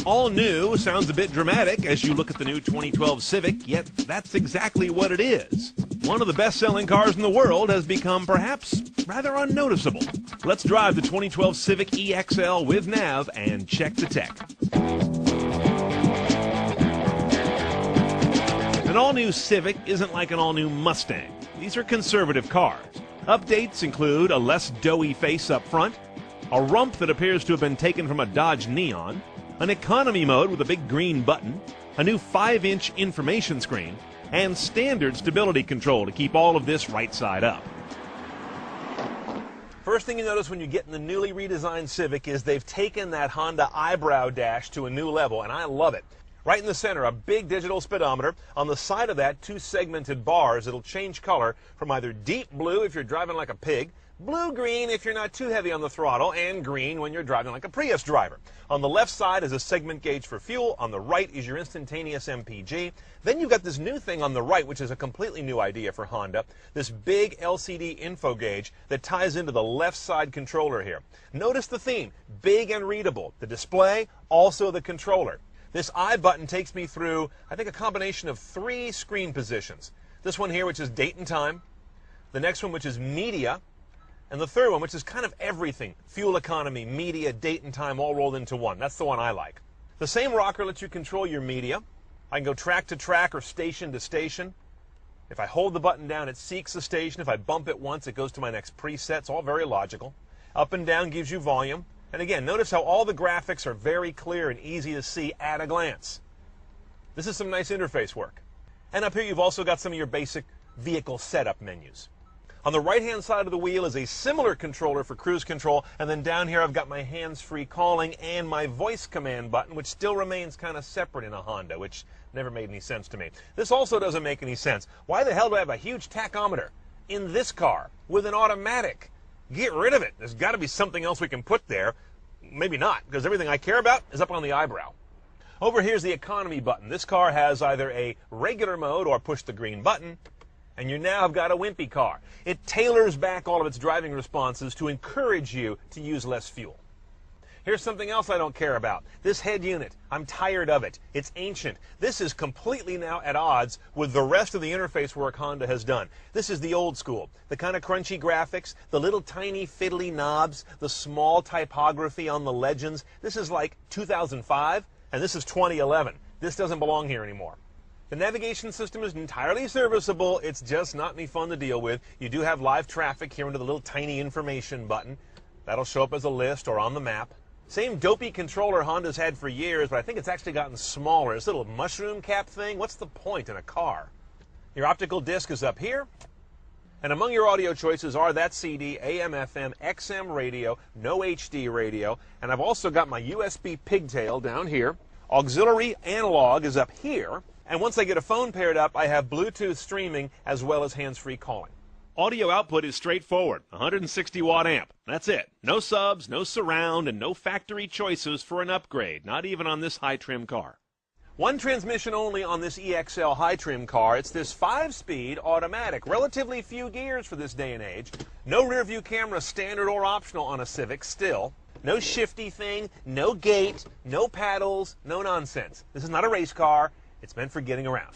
All new sounds a bit dramatic as you look at the new 2012 Civic, yet that's exactly what it is. One of the best-selling cars in the world has become perhaps rather unnoticeable. Let's drive the 2012 Civic EXL with nav and check the tech. An all-new Civic isn't like an all-new Mustang. These are conservative cars. Updates include a less doughy face up front, a rump that appears to have been taken from a Dodge Neon, an economy mode with a big green button, a new 5-inch information screen, and standard stability control to keep all of this right side up. First thing you notice when you get in the newly redesigned Civic is they've taken that Honda eyebrow dash to a new level, and I love it. Right in the center, a big digital speedometer. On the side of that, 2 segmented bars. It'll change color from either deep blue if you're driving like a pig, blue-green if you're not too heavy on the throttle, and green when you're driving like a Prius driver. On the left side is a segment gauge for fuel. On the right is your instantaneous MPG. Then you've got this new thing on the right, which is a completely new idea for Honda, this big LCD info gauge that ties into the left side controller here. Notice the theme, big and readable. The display, also the controller. This I button takes me through, I think, a combination of 3 screen positions. This one here, which is date and time. The next one, which is media. And the third one, which is kind of everything. Fuel economy, media, date and time, all rolled into one. That's the one I like. The same rocker lets you control your media. I can go track to track or station to station. If I hold the button down, it seeks the station. If I bump it once, it goes to my next preset. It's all very logical. Up and down gives you volume. And again, notice how all the graphics are very clear and easy to see at a glance. This is some nice interface work. And up here you've also got some of your basic vehicle setup menus. On the right-hand side of the wheel is a similar controller for cruise control, and then down here I've got my hands-free calling and my voice command button, which still remains kind of separate in a Honda, which never made any sense to me. This also doesn't make any sense. Why the hell do I have a huge tachometer in this car with an automatic? Get rid of it. There's got to be something else we can put there. Maybe not, because everything I care about is up on the eyebrow. Over here's the economy button. This car has either a regular mode or push the green button, and you now have got a wimpy car. It tailors back all of its driving responses to encourage you to use less fuel. Here's something else I don't care about. This head unit, I'm tired of it. It's ancient. This is completely now at odds with the rest of the interface work Honda has done. This is the old school. The kind of crunchy graphics, the little tiny fiddly knobs, the small typography on the legends. This is like 2005, and this is 2011. This doesn't belong here anymore. The navigation system is entirely serviceable. It's just not any fun to deal with. You do have live traffic here under the little tiny information button. That'll show up as a list or on the map. Same dopey controller Honda's had for years, but I think it's actually gotten smaller. This little mushroom cap thing, what's the point in a car? Your optical disc is up here. And among your audio choices are that CD, AM, FM, XM radio, no HD radio. And I've also got my USB pigtail down here. Auxiliary analog is up here. And once I get a phone paired up, I have Bluetooth streaming as well as hands-free calling. Audio output is straightforward, 160 watt amp. That's it. No subs, no surround, and no factory choices for an upgrade, not even on this high trim car. One transmission only on this EXL high trim car. It's this 5-speed automatic. Relatively few gears for this day and age. No rear view camera, standard or optional on a Civic still. No shifty thing, no gate, no paddles, no nonsense. This is not a race car. It's meant for getting around.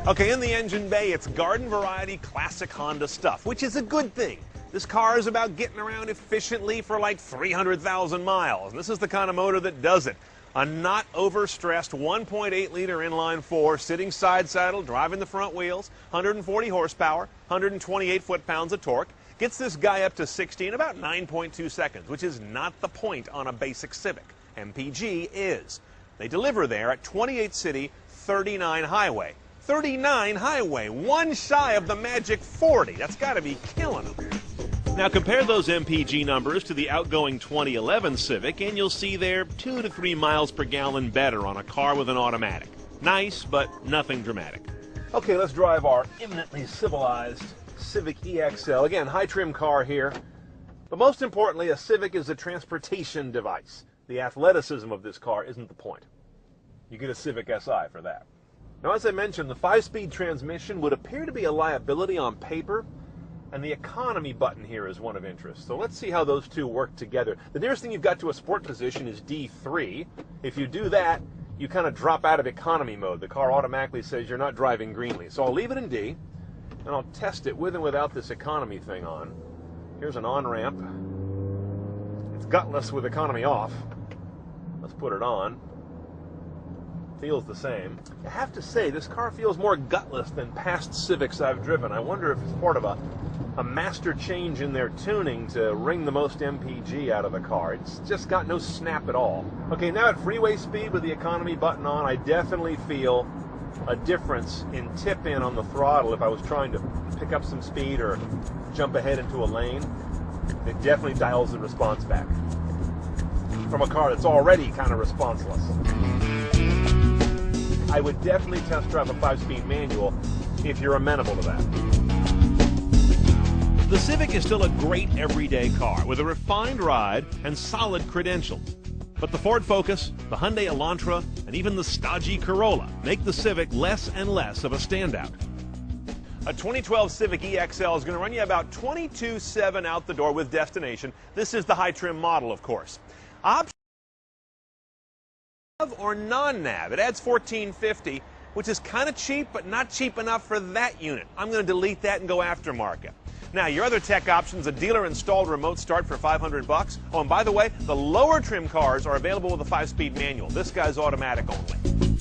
Okay, in the engine bay, it's garden variety classic Honda stuff, which is a good thing. This car is about getting around efficiently for like 300,000 miles. And this is the kind of motor that does it. A not overstressed 1.8-liter inline-4 sitting side saddle, driving the front wheels, 140 horsepower, 128 foot-pounds of torque. Gets this guy up to 60 in about 9.2 seconds, which is not the point on a basic Civic. MPG is. They deliver there at 28 city, 39 highway. 39 highway, one shy of the magic 40. That's got to be killing them. Now compare those MPG numbers to the outgoing 2011 Civic, and you'll see they're 2 to 3 miles per gallon better on a car with an automatic. Nice, but nothing dramatic. Okay, let's drive our eminently civilized Civic EXL. Again, high trim car here. But most importantly, a Civic is a transportation device. The athleticism of this car isn't the point. You get a Civic Si for that. Now, as I mentioned, the 5-speed transmission would appear to be a liability on paper, And the economy button here is one of interest. So let's see how those two work together. The nearest thing you've got to a sport position is D3. If you do that, you kind of drop out of economy mode. The car automatically says you're not driving greenly. So I'll leave it in D, and I'll test it with and without this economy thing on. Here's an on-ramp. It's gutless with economy off. Let's put it on. Feels the same. I have to say, this car feels more gutless than past Civics I've driven. I wonder if it's part of a master change in their tuning to wring the most MPG out of the car. It's just got no snap at all. Okay, now at freeway speed with the economy button on, I definitely feel a difference in tip-in on the throttle if I was trying to pick up some speed or jump ahead into a lane. It definitely dials the response back from a car that's already kind of responseless. I would definitely test drive a 5-speed manual if you're amenable to that. The Civic is still a great everyday car with a refined ride and solid credentials. But the Ford Focus, the Hyundai Elantra, and even the stodgy Corolla make the Civic less and less of a standout. A 2012 Civic EXL is going to run you about $22,700 out the door with destination. This is the high trim model, of course. Option or non-nav. It adds $1,450, which is kind of cheap, but not cheap enough for that unit. I'm going to delete that and go aftermarket. Now, your other tech options, a dealer-installed remote start for $500. Oh, and by the way, the lower trim cars are available with a 5-speed manual. This guy's automatic only.